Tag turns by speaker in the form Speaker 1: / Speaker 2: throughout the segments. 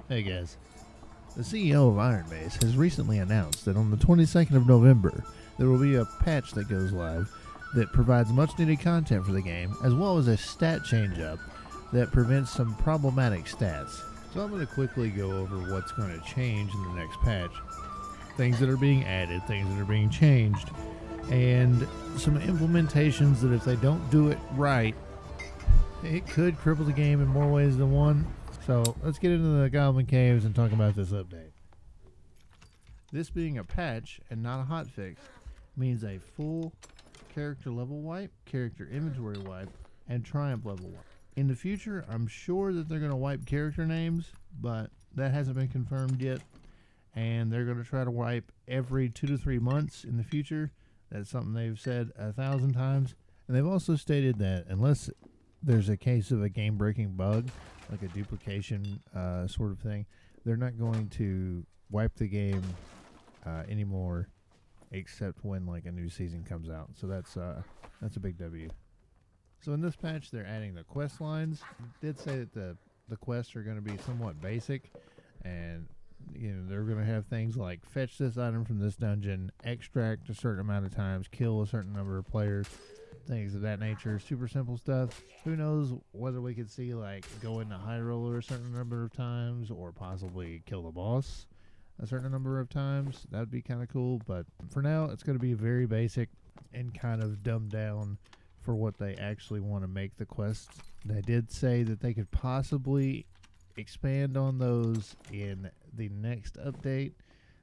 Speaker 1: Hey guys, the CEO of Ironmace has recently announced that on the 22nd of November, there will be a patch that goes live that provides much needed content for the game, as well as a stat change-up that prevents some problematic stats. So I'm going to quickly go over what's going to change in the next patch, things that are being added, things that are being changed, and some implementations that if they don't do it right, it could cripple the game in more ways than one. So let's get into the Goblin Caves and talk about this update. This being a patch and not a hotfix means a full character level wipe, character inventory wipe, and triumph level wipe. In the future, I'm sure that they're going to wipe character names, but that hasn't been confirmed yet. And they're going to try to wipe every 2 to 3 months in the future. That's something they've said 1,000 times. And they've also stated that unless there's a case of a game-breaking bug, like a duplication sort of thing, they're not going to wipe the game anymore, except when like a new season comes out. So that's a big W. So in this patch, they're adding the quest lines. It did say that the quests are going to be somewhat basic, and they're going to have things like fetch this item from this dungeon, extract a certain amount of times, kill a certain number of players, things of that nature. Super simple stuff. Who knows whether we could see like go into high roller a certain number of times, or possibly kill the boss a certain number of times. That would be kind of cool, but for now it's going to be very basic and kind of dumbed down for what they actually want to make the quests. They did say that they could possibly expand on those in the next update,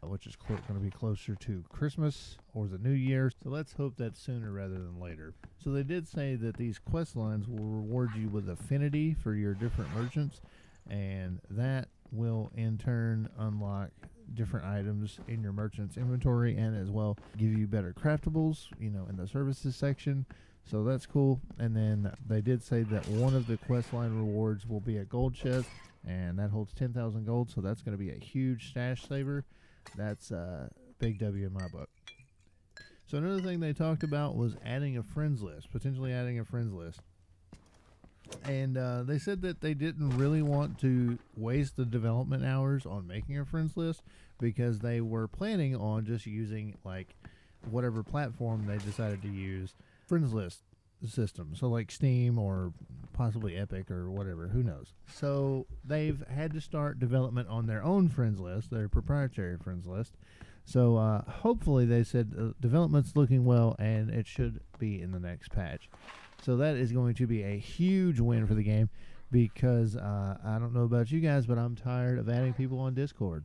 Speaker 1: which is going to be closer to Christmas or the New Year. So let's hope that's sooner rather than later. So they did say that these quest lines will reward you with affinity for your different merchants, and that will in turn unlock different items in your merchant's inventory, and as well give you better craftables, in the services section. So that's cool. And then they did say that one of the quest line rewards will be a gold chest, and that holds 10,000 gold, so that's going to be a huge stash saver. That's a big W in my book. So another thing they talked about was adding a friends list, potentially adding a friends list. And they said that they didn't really want to waste the development hours on making a friends list, because they were planning on just using like whatever platform they decided to use friends list system. So like Steam or possibly Epic or whatever, who knows. So they've had to start development on their own friends list, their proprietary friends list. So hopefully, they said development's looking well, and it should be in the next patch. So that is going to be a huge win for the game, because I don't know about you guys, but I'm tired of adding people on Discord.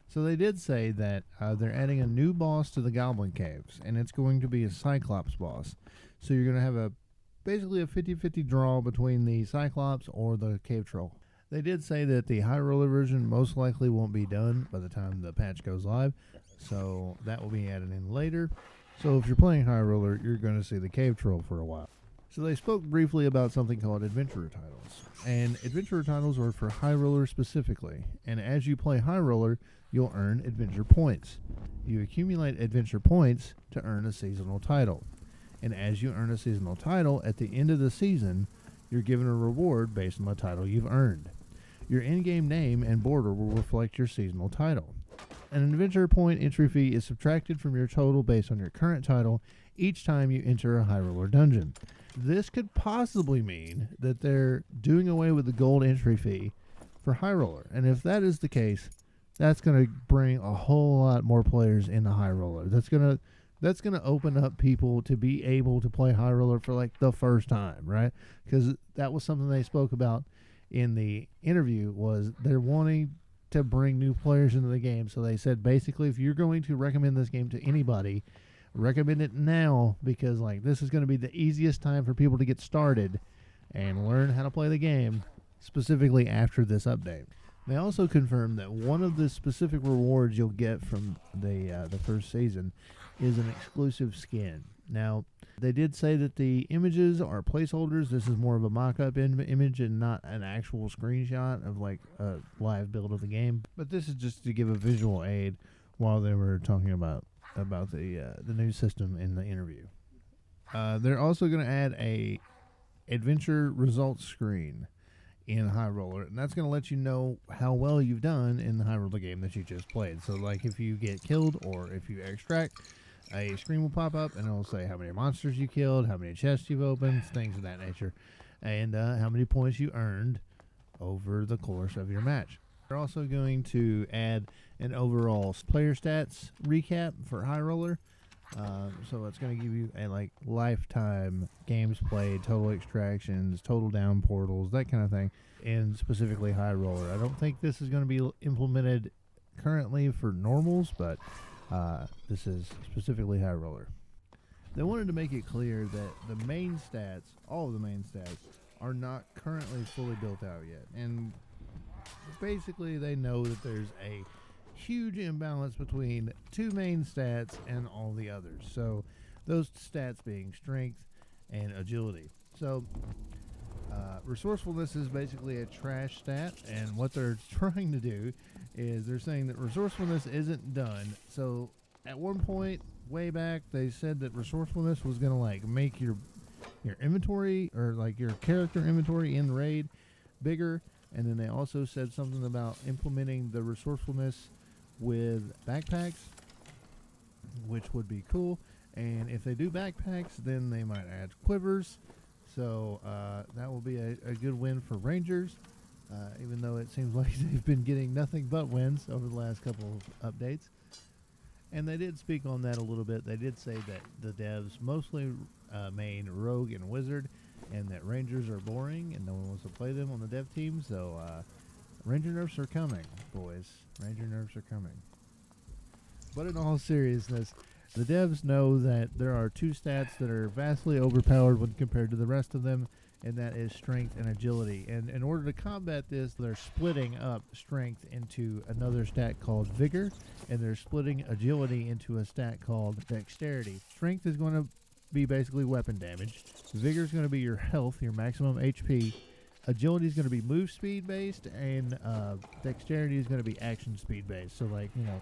Speaker 1: So they did say that they're adding a new boss to the Goblin Caves, and it's going to be a Cyclops boss. So you're going to have basically a 50-50 draw between the Cyclops or the Cave Troll. They did say that the High Roller version most likely won't be done by the time the patch goes live, so that will be added in later. So if you're playing High Roller, you're going to see the Cave Troll for a while. So they spoke briefly about something called Adventurer Titles. And Adventurer Titles are for High Roller specifically. And as you play High Roller, you'll earn Adventure Points. You accumulate Adventure Points to earn a seasonal title. And as you earn a seasonal title, at the end of the season, you're given a reward based on the title you've earned. Your in-game name and border will reflect your seasonal title. An adventure point entry fee is subtracted from your total based on your current title each time you enter a High Roller dungeon. This could possibly mean that they're doing away with the gold entry fee for High Roller. And if that is the case, that's going to bring a whole lot more players into High Roller. That's going to open up people to be able to play High Roller for like the first time, right? Because that was something they spoke about in the interview, was they're wanting to bring new players into the game. So they said basically, if you're going to recommend this game to anybody, recommend it now, because like this is going to be the easiest time for people to get started and learn how to play the game, specifically after this update. They also confirmed that one of the specific rewards you'll get from the first season is an exclusive skin. Now, they did say that the images are placeholders. This is more of a mock-up image and not an actual screenshot of like a live build of the game. But this is just to give a visual aid while they were talking about the new system in the interview. They're also going to add a adventure results screen in High Roller, and that's going to let you know how well you've done in the High Roller game that you just played. So, like, if you get killed or if you extract, a screen will pop up and it'll say how many monsters you killed, how many chests you've opened, things of that nature, and how many points you earned over the course of your match. They're also going to add an overall player stats recap for High Roller. So it's going to give you a lifetime games played, total extractions, total down portals, that kind of thing, and specifically High Roller. I don't think this is going to be implemented currently for normals, but this is specifically High Roller. They wanted to make it clear that the main stats, all of the main stats, are not currently fully built out yet, and basically they know that there's a huge imbalance between two main stats and all the others. So those stats being strength and agility. So resourcefulness is basically a trash stat, and what they're trying to do is they're saying that resourcefulness isn't done. So at one point way back they said that resourcefulness was going to make your inventory, or your character inventory in raid, bigger. And then they also said something about implementing the resourcefulness with backpacks, which would be cool. And if they do backpacks, then they might add quivers. So that will be a good win for Rangers, even though it seems like they've been getting nothing but wins over the last couple of updates. And they did speak on that a little bit. They did say that the devs mostly main Rogue and Wizard, and that Rangers are boring and no one wants to play them on the dev team. So Ranger nerfs are coming, boys. Ranger nerfs are coming. But in all seriousness, the devs know that there are two stats that are vastly overpowered when compared to the rest of them, and that is strength and agility. And in order to combat this, they're splitting up strength into another stat called vigor, and they're splitting agility into a stat called dexterity. Strength is going to be basically weapon damage. Vigor is going to be your health, your maximum HP. Agility is going to be move speed based, and dexterity is going to be action speed based. So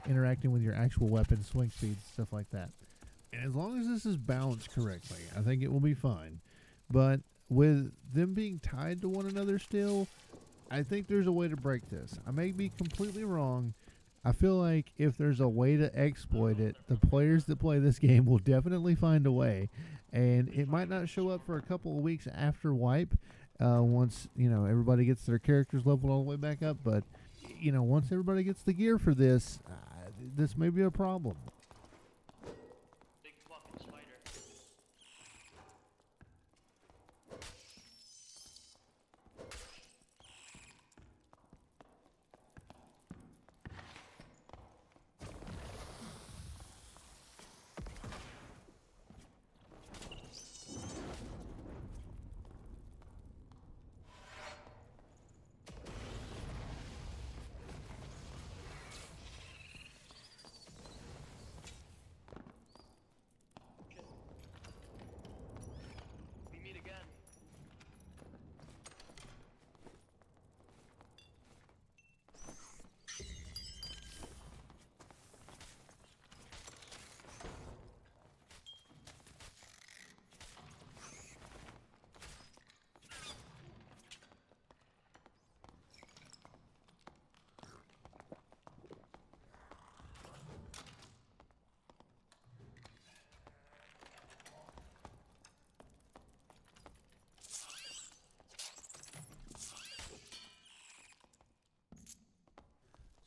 Speaker 1: interacting with your actual weapon, swing speeds, stuff like that. And as long as this is balanced correctly, I think it will be fine. But with them being tied to one another still, I think there's a way to break this. I may be completely wrong. I feel like if there's a way to exploit it, the players that play this game will definitely find a way. And it might not show up for a couple of weeks after wipe, once everybody gets their characters leveled all the way back up. But once everybody gets the gear for this, this may be a problem.
Speaker 2: Big fucking spider. We meet again.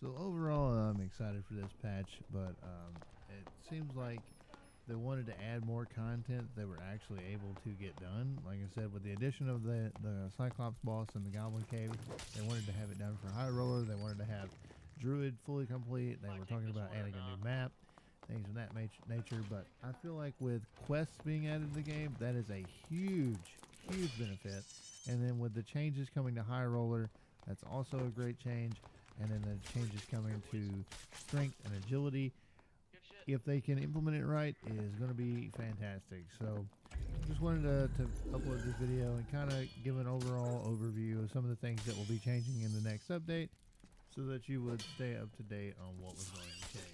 Speaker 1: So overall, I'm excited for this patch, but it seems like they wanted to add more content they were actually able to get done. Like I said, with the addition of the Cyclops boss and the Goblin Cave, they wanted to have it done for High Roller. They wanted to have Druid fully complete. They were talking about adding a new map, things of that nature. But I feel like with quests being added to the game, that is a huge, huge benefit. And then with the changes coming to High Roller, that's also a great change. And then the changes coming to strength and agility, if they can implement it right, is going to be fantastic. So just wanted to upload this video and kind of give an overall overview of some of the things that will be changing in the next update, so that you would stay up to date on what was going to change.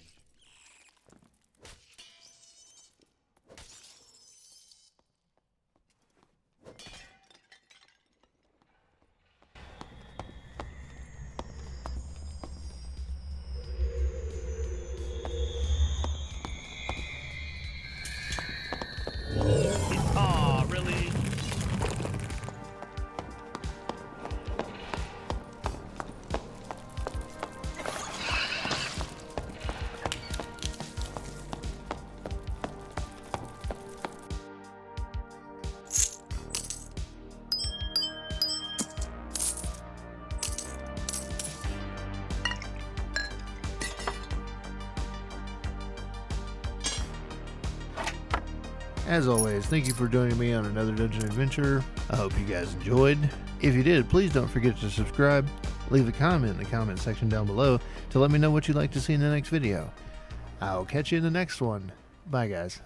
Speaker 1: As always, thank you for joining me on another dungeon adventure. I hope you guys enjoyed. If you did, please don't forget to subscribe. Leave a comment in the comment section down below to let me know what you'd like to see in the next video. I'll catch you in the next one. Bye, guys.